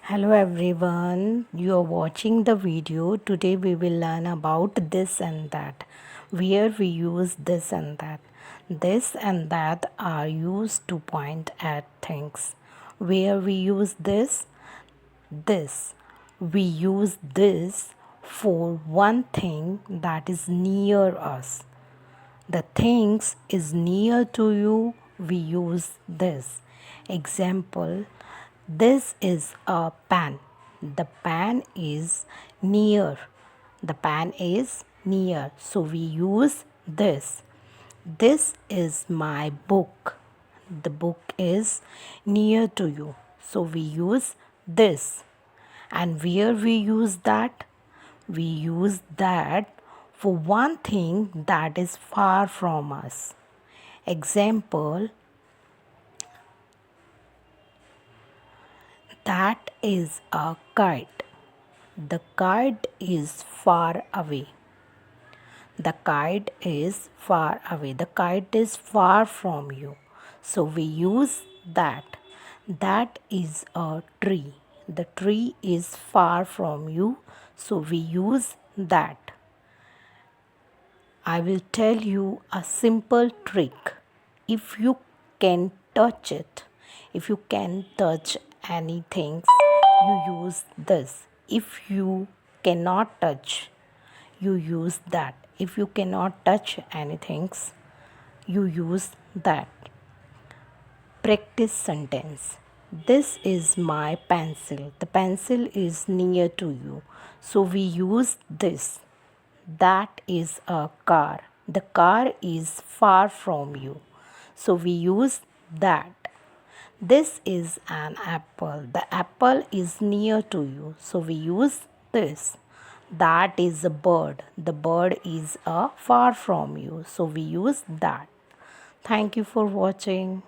Hello everyone, you are watching the video. Today we will learn about this and that, where we use this and that. This and that are used to point at things. Where we use this. We use this for one thing that is near us. The things is near to you, we use this. Example, this is a pen. The pen is near. The pen is near. So we use this. This is my book. The book is near to you. So we use this. And where we use that? We use that for one thing that is far from us. Example, that is a kite. The kite is far away. The kite is far away. The kite is far from you. So we use that. That is a tree. The tree is far from you. So we use that. I will tell you a simple trick. If you can touch it, if you can touch anything, you use this. If you cannot touch, you use that. If you cannot touch anything, you use that. Practice sentence. This is my pencil. The pencil is near to you. So we use this. That is a car. The car is far from you. So we use that. This is an apple. The apple is near to you. So we use this. That is a bird. The bird is far from you. So we use that. Thank you for watching.